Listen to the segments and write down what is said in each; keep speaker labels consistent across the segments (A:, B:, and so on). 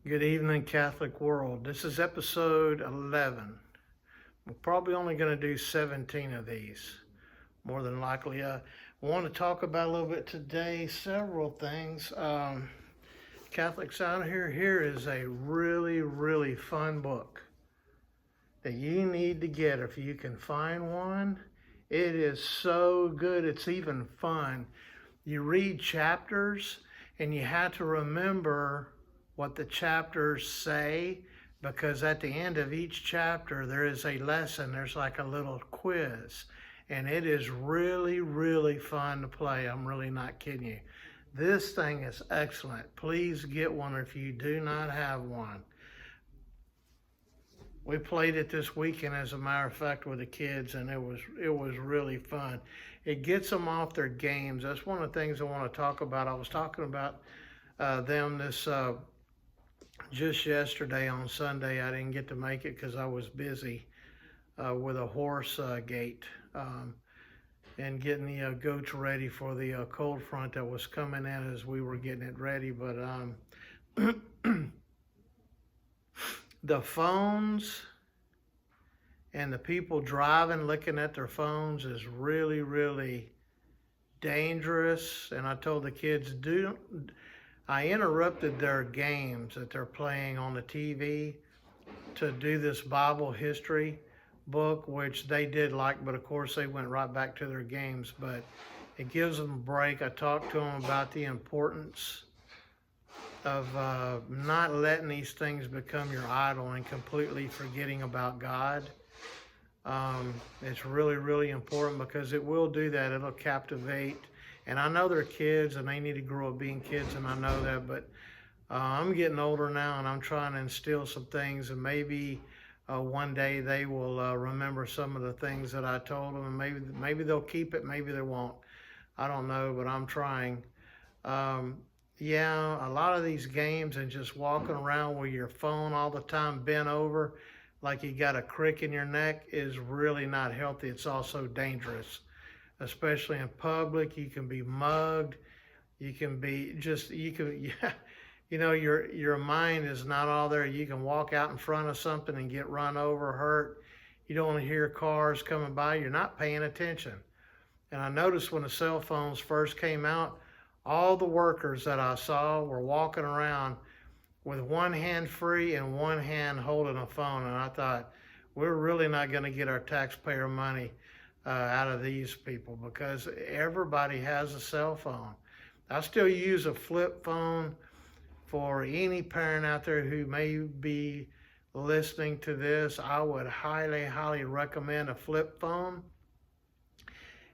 A: Good evening, Catholic world. This is episode 11. We're probably only going to do 17 of these, more than likely. I want to talk about a little bit today, several things. Catholics out here, here is a really, really fun book that you need to get if you can find one. It is so good, it's even fun. You read chapters and you have to remember what the chapters say, because at the end of each chapter there is a lesson. There's like a little quiz, and it is really, really fun to play. I'm really not kidding you. This thing is excellent. Please get one if you do not have one. We played it this weekend, as a matter of fact, with the kids, and it was really fun. It gets them off their games. That's one of the things I want to talk about. I was talking about them this just yesterday on Sunday. I didn't get to make it because I was busy with a horse gate and getting the goats ready for the cold front that was coming in as we were getting it ready. But the phones and the people driving looking at their phones is really, really dangerous. And I told the kids, I interrupted their games that they're playing on the TV to do this Bible history book, which they did like, but of course they went right back to their games. But it gives them a break. I talked to them about the importance of not letting these things become your idol and completely forgetting about God. It's really, really important, because it will do that. It'll captivate. And I know they're kids and they need to grow up being kids, and I know that, but I'm getting older now and I'm trying to instill some things, and maybe one day they will remember some of the things that I told them, and maybe they'll keep it, maybe they won't. I don't know, but I'm trying. Yeah, a lot of these games and just walking around with your phone all the time bent over like you got a crick in your neck is really not healthy. It's also dangerous, especially in public. You can be mugged. You can be yeah, your mind is not all there. You can walk out in front of something and get run over, hurt. You don't hear cars coming by. You're not paying attention. And I noticed when the cell phones first came out, all the workers that I saw were walking around with one hand free and one hand holding a phone. And I thought, we're really not going to get our taxpayer money out of these people, because everybody has a cell phone. I still use a flip phone. For any parent out there who may be listening to this, I would highly, highly recommend a flip phone.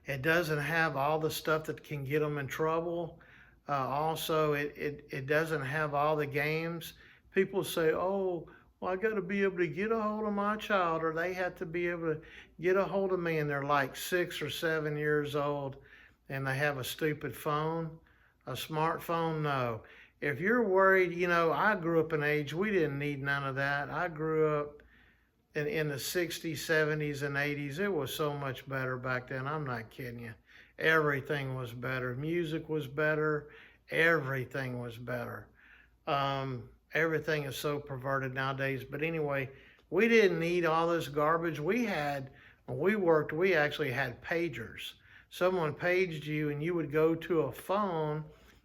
A: It doesn't have all the stuff that can get them in trouble. Also, it doesn't have all the games. People say, oh, well, I got to be able to get a hold of my child, or they have to be able to get a hold of me, and they're like 6 or 7 years old and they have a stupid phone, a smartphone. No. If you're worried, I grew up in age, we didn't need none of that. I grew up in the 60s, 70s, and 80s. It was so much better back then. I'm not kidding you. Everything was better. Music was better. Everything was better. Everything is so perverted nowadays. But anyway, we didn't need all this garbage. When we worked, we actually had pagers. Someone paged you and you would go to a phone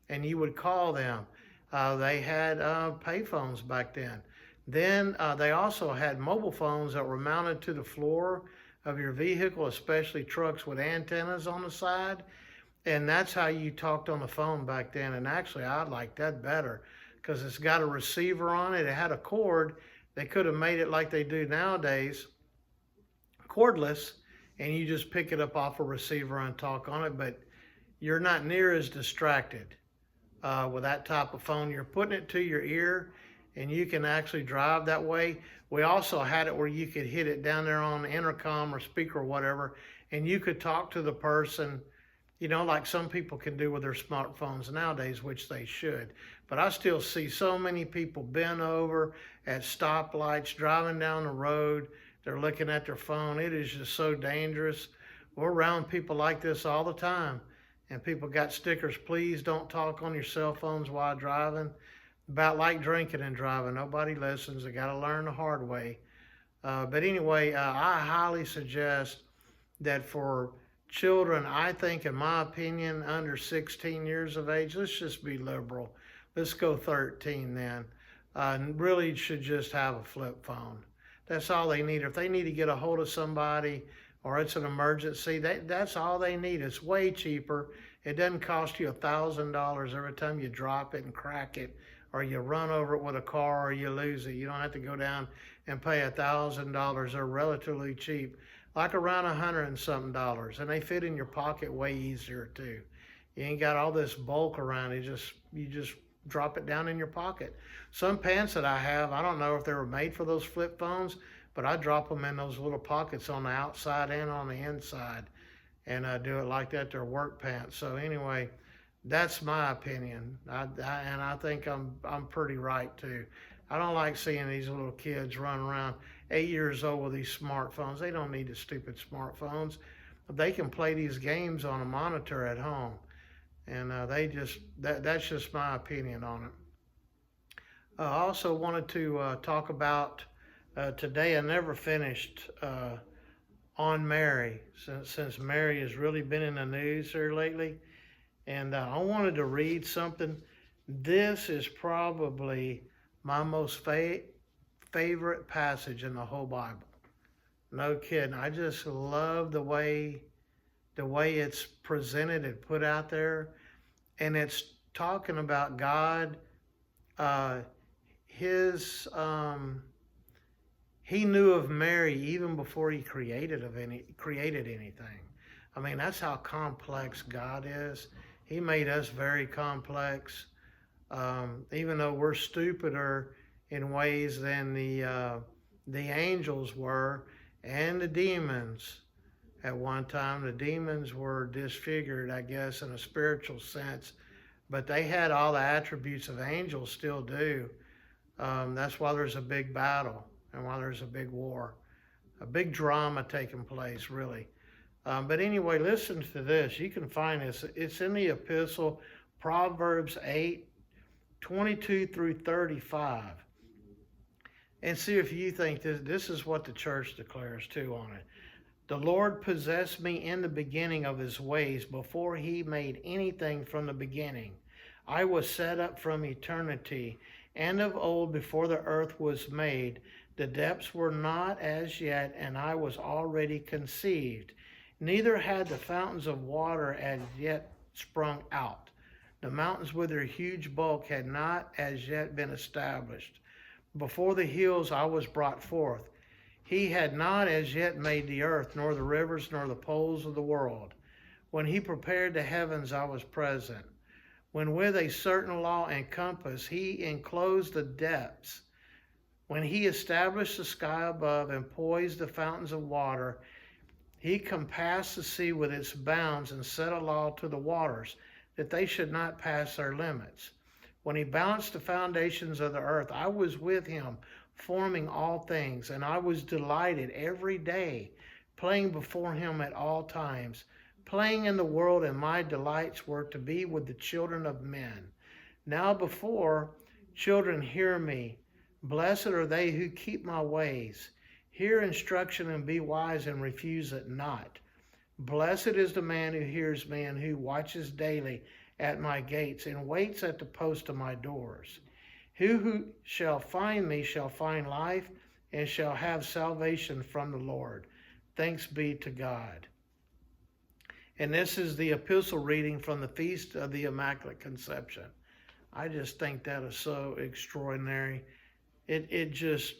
A: and you would call them. They had pay phones back then. Then they also had mobile phones that were mounted to the floor of your vehicle, especially trucks with antennas on the side. And that's how you talked on the phone back then. And actually, I like that better, because it's got a receiver on it. It had a cord. They could have made it like they do nowadays, cordless, and you just pick it up off a receiver and talk on it. But you're not near as distracted with that type of phone. You're putting it to your ear, and you can actually drive that way. We also had it where you could hit it down there on the intercom or speaker or whatever, and you could talk to the person, like some people can do with their smartphones nowadays, which they should. But I still see so many people bent over at stoplights, driving down the road. They're looking at their phone. It is just so dangerous. We're around people like this all the time. And people got stickers, please don't talk on your cell phones while driving. about like drinking and driving. Nobody listens. They got to learn the hard way. But anyway, I highly suggest that for children, I think, in my opinion, under 16 years of age, let's just be liberal. Let's go 13 then. Really should just have a flip phone. That's all they need. If they need to get a hold of somebody or it's an emergency, that's all they need. It's way cheaper. It doesn't cost you $1,000 every time you drop it and crack it, or you run over it with a car, or you lose it. You don't have to go down and pay $1,000. They're relatively cheap, like around $100 and something, and they fit in your pocket way easier too. You ain't got all this bulk around. You just drop it down in your pocket. Some pants that I have, I don't know if they were made for those flip phones, but I drop them in those little pockets on the outside and on the inside, and I do it like that. They're work pants. So anyway, that's my opinion. And I think I'm pretty right too. I don't like seeing these little kids run around 8 years old with these smartphones. They don't need the stupid smartphones. They can play these games on a monitor at home. And that's just my opinion on it. I also wanted to talk about today. I never finished on Mary, since Mary has really been in the news here lately. And I wanted to read something. This is probably my most favorite passage in the whole Bible. No kidding. I just love the way it's presented and put out there. And it's talking about God. He knew of Mary even before he created anything. I mean, that's how complex God is. He made us very complex, even though we're stupider in ways than the angels were, and the demons. At one time, the demons were disfigured, I guess, in a spiritual sense, but they had all the attributes of angels, still do. That's why there's a big battle and why there's a big war, a big drama taking place, really. But anyway, listen to this. You can find this. It's in the epistle, Proverbs 8:22 through 35. And see if you think this is what the church declares too on it. The Lord possessed me in the beginning of his ways, before he made anything from the beginning. I was set up from eternity, and of old, before the earth was made. The depths were not as yet, and I was already conceived. Neither had the fountains of water as yet sprung out. The mountains with their huge bulk had not as yet been established. Before the hills I was brought forth. He had not as yet made the earth, nor the rivers, nor the poles of the world. When he prepared the heavens, I was present. When with a certain law and compass he enclosed the depths. When he established the sky above and poised the fountains of water, he compassed the sea with its bounds and set a law to the waters, that they should not pass their limits. When he balanced the foundations of the earth, I was with him, forming all things, and I was delighted every day, playing before him at all times, playing in the world, and my delights were to be with the children of men. Now before, children, hear me. Blessed are they who keep my ways. Hear instruction and be wise, and refuse it not. Blessed is the man who hears me, and who watches daily at my gates, and waits at the post of my doors. Who shall find me shall find life, and shall have salvation from the Lord. Thanks be to God. And this is the epistle reading from the Feast of the Immaculate Conception. I just think that is so extraordinary. It just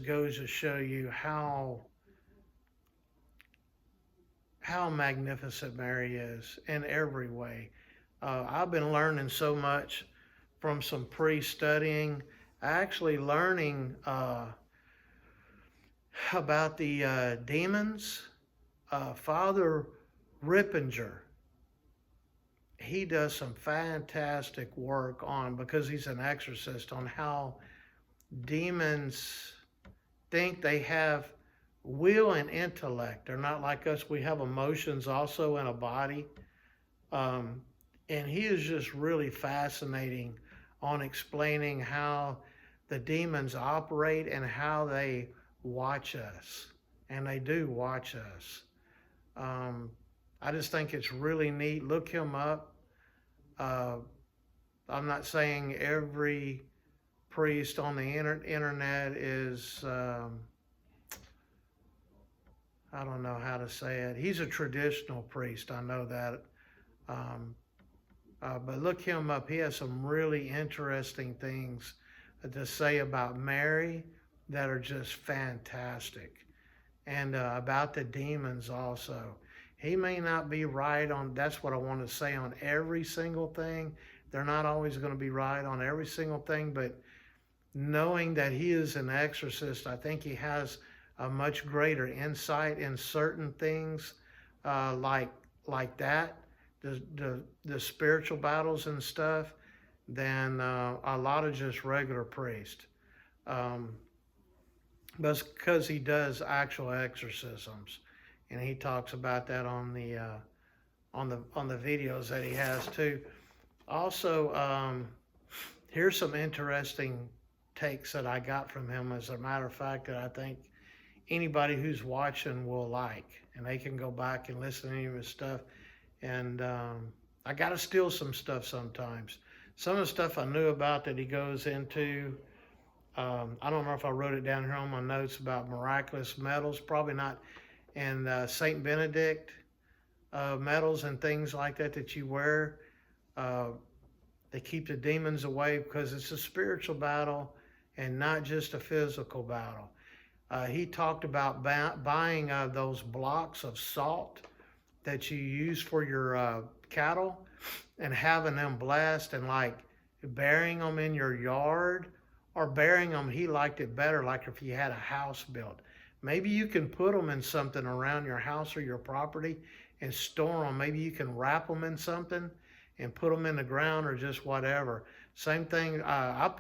A: goes to show you how magnificent Mary is in every way. I've been learning so much from some pre-studying, actually learning about the demons. Father Rippinger, he does some fantastic work because he's an exorcist, on how demons think they have will and intellect. They're not like us. We have emotions also in a body. And he is just really fascinating on explaining how the demons operate and how they watch us. And they do watch us. I just think it's really neat. Look him up. Uh, I'm not saying every priest on the internet is, I don't know how to say it. He's a traditional priest, I know that. Um, but look him up. He has some really interesting things to say about Mary that are just fantastic. And about the demons also. He may not be right on, that's what I want to say, on every single thing. They're not always going to be right on every single thing, but knowing that he is an exorcist, I think he has a much greater insight in certain things, like that, the spiritual battles and stuff, than a lot of just regular priests. But because he does actual exorcisms, and he talks about that on the videos that he has too. Also, here's some interesting takes that I got from him, as a matter of fact, that I think anybody who's watching will like, and they can go back and listen to any of his stuff. And I got to steal some stuff sometimes. Some of the stuff I knew about that he goes into, I don't know if I wrote it down here on my notes about miraculous metals, probably not, and Saint Benedict medals and things like that that you wear. They keep the demons away because it's a spiritual battle and not just a physical battle. He talked about buying those blocks of salt that you use for your cattle and having them blessed, and like burying them in your yard, or burying them, he liked it better, like if you had a house built. Maybe you can put them in something around your house or your property and store them. Maybe you can wrap them in something and put them in the ground, or just whatever. Same thing, I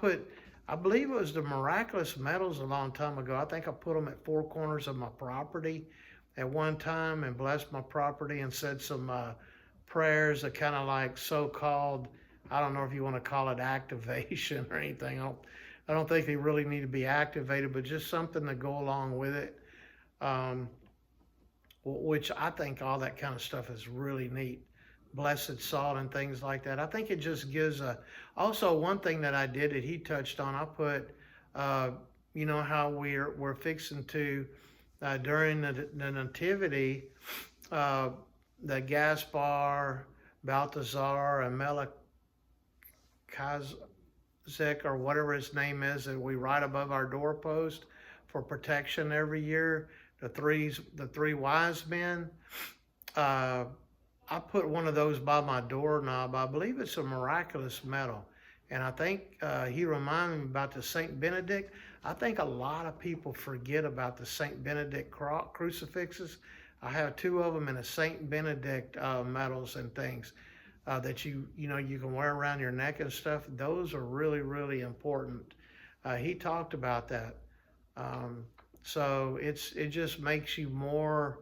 A: believe it was the miraculous metals a long time ago. I think I put them at 4 corners of my property at one time and blessed my property and said some prayers that kind of like so-called, I don't know if you want to call it activation or anything. I don't think they really need to be activated, but just something to go along with it. Which I think all that kind of stuff is really neat. Blessed salt and things like that. I think it just gives also one thing that I did that he touched on, I put, you know how we're fixing to, during the nativity, the Gaspar, Balthazar, and Melchizedek, or whatever his name is, that we write above our doorpost for protection every year. The three wise men. I put one of those by my doorknob. I believe it's a miraculous metal. And I think he reminded me about the Saint Benedict. I think a lot of people forget about the Saint Benedict crucifixes. I have 2 of them in a Saint Benedict medals and things that you can wear around your neck and stuff. Those are really, really important. He talked about that. So it just makes you more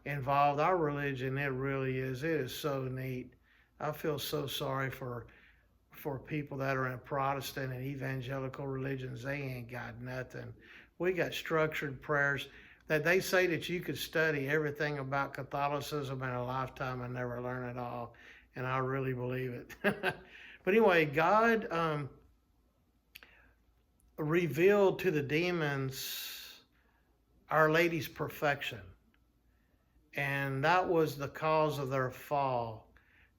A: involved. Our religion, it really is. It is so neat. I feel so sorry for people that are in Protestant and evangelical religions. They ain't got nothing. We got structured prayers that they say that you could study everything about Catholicism in a lifetime and never learn it all. And I really believe it. But anyway, God revealed to the demons Our Lady's perfection. And that was the cause of their fall,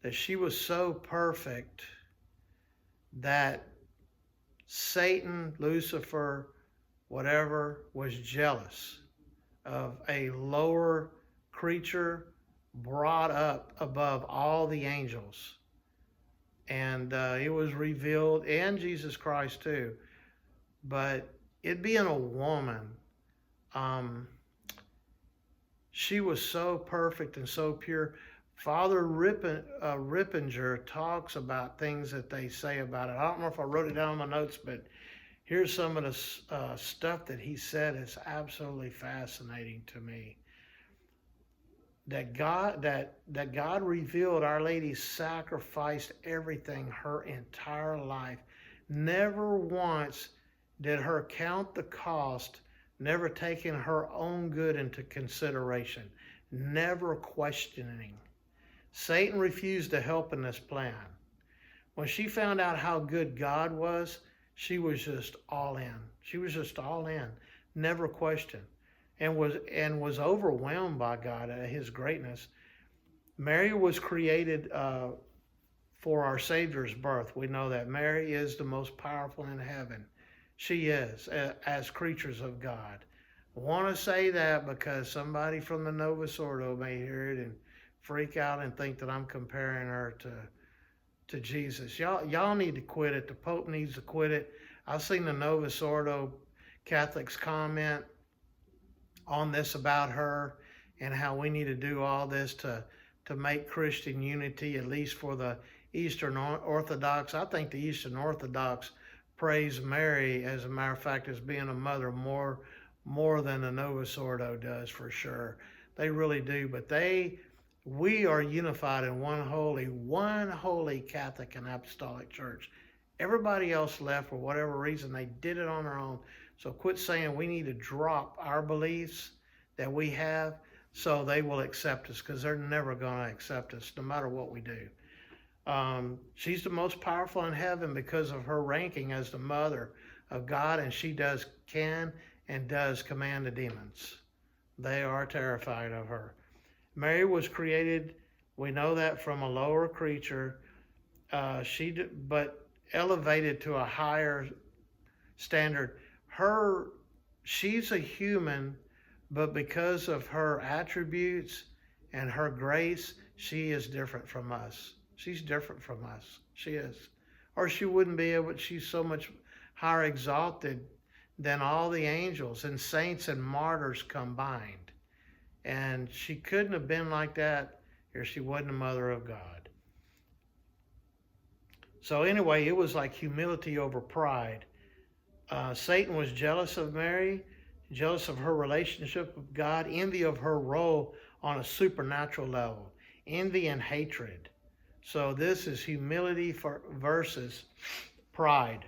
A: that she was so perfect that Satan, Lucifer, whatever, was jealous of a lower creature brought up above all the angels. And it was revealed, and Jesus Christ too, but it being a woman, she was so perfect and so pure. Father Rippinger talks about things that they say about it. I don't know if I wrote it down in my notes, but here's some of the stuff that he said is absolutely fascinating to me. That God revealed Our Lady sacrificed everything her entire life. Never once did her count the cost, never taking her own good into consideration, never questioning. Satan refused to help in this plan. When she found out how good God was, she was just all in. She was just all in, never questioned, and was overwhelmed by God at His greatness. Mary was created for our Savior's birth. We know that Mary is the most powerful in heaven. She is, as creatures of God. I want to say that because somebody from the Novus Ordo may hear it and freak out and think that I'm comparing her to Jesus. Y'all need to quit it. The Pope needs to quit it. I've seen the Novus Ordo Catholics comment on this about her and how we need to do all this to make Christian unity, at least for the Eastern Orthodox. I think the Eastern Orthodox praise Mary, as a matter of fact, as being a mother more than the Novus Ordo does, for sure. They really do. But we are unified in one holy Catholic and Apostolic Church. Everybody else left for whatever reason. They did it on their own. So quit saying we need to drop our beliefs that we have so they will accept us, because they're never going to accept us no matter what we do. She's the most powerful in heaven because of her ranking as the mother of God, and she can and does command the demons. They are terrified of her. Mary was created, we know that, from a lower creature, but elevated to a higher standard. She's a human, but because of her attributes and her grace, she is different from us. She's different from us. She is. Or she wouldn't be able, she's so much higher exalted than all the angels and saints and martyrs combined. And she couldn't have been like that if she wasn't a mother of God. So anyway, it was like humility over pride. Satan was jealous of Mary, jealous of her relationship with God, envy of her role on a supernatural level, envy and hatred. So this is humility versus pride.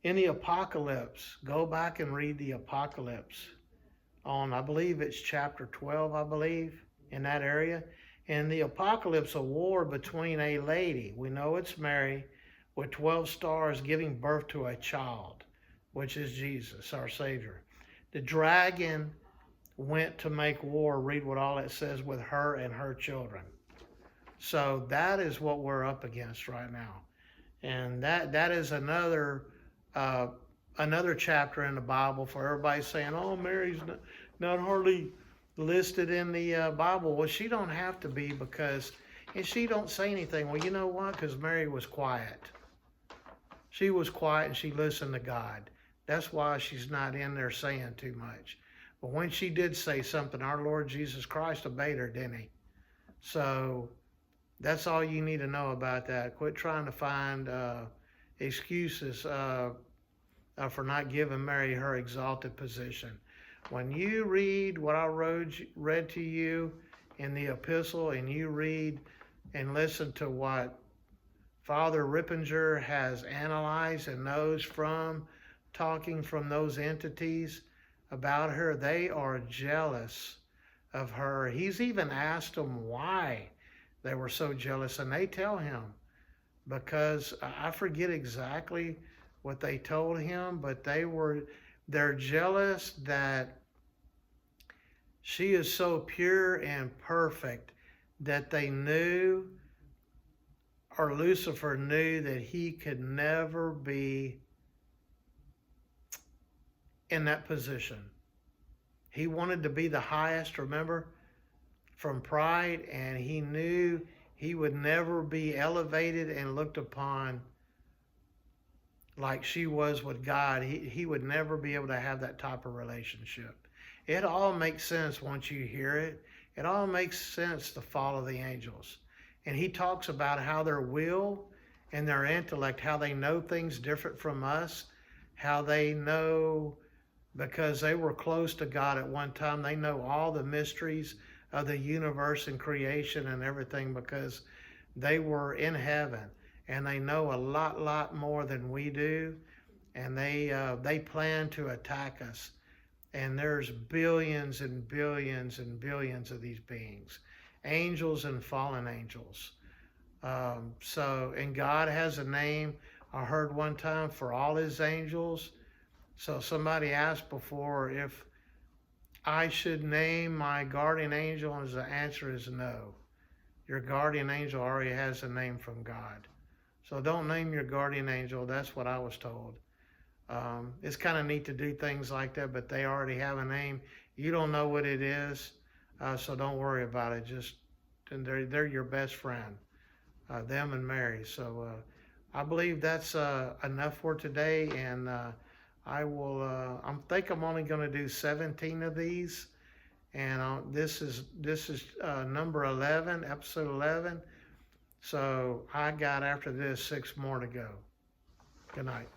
A: In the Apocalypse, go back and read the Apocalypse on, I believe it's chapter 12, I believe, in that area. In the Apocalypse, a war between a lady, we know it's Mary, with 12 stars giving birth to a child, which is Jesus, our Savior. The dragon went to make war, read what all it says, with her and her children. So that is what we're up against right now. And that is another chapter in the Bible for everybody saying, oh, Mary's not hardly listed in the Bible. Well, she don't have to be, and she don't say anything. Well, you know what? Because Mary was quiet. She was quiet and she listened to God. That's why she's not in there saying too much. But when she did say something, our Lord Jesus Christ obeyed her, didn't he? So that's all you need to know about that. Quit trying to find excuses for not giving Mary her exalted position. When you read what I read to you in the epistle, and you read and listen to what Father Rippinger has analyzed and knows from talking from those entities about her, they are jealous of her. He's even asked them why they were so jealous, and they tell him, because I forget exactly what they told him, but they're jealous that she is so pure and perfect that they knew, or Lucifer knew, that he could never be in that position. He wanted to be the highest, remember, from pride, and he knew he would never be elevated and looked upon like she was with God. He would never be able to have that type of relationship. It all makes sense once you hear it. It all makes sense to follow the angels. And he talks about how their will and their intellect, how they know things different from us, how they know, because they were close to God at one time, they know all the mysteries of the universe and creation and everything, because they were in heaven. and they know a lot more than we do, and they plan to attack us. And there's billions and billions and billions of these beings, angels and fallen angels. And God has a name. I heard one time for all his angels. So somebody asked before if I should name my guardian angel, and the answer is no. Your guardian angel already has a name from God. So don't name your guardian angel. That's what I was told. It's kind of neat to do things like that, but they already have a name. You don't know what it is, so don't worry about it. And they're your best friend, them and Mary. So I believe that's enough for today, and I think I'm only going to do 17 of these, and this is number 11, episode 11. So I got after this 6 more to go. Good night.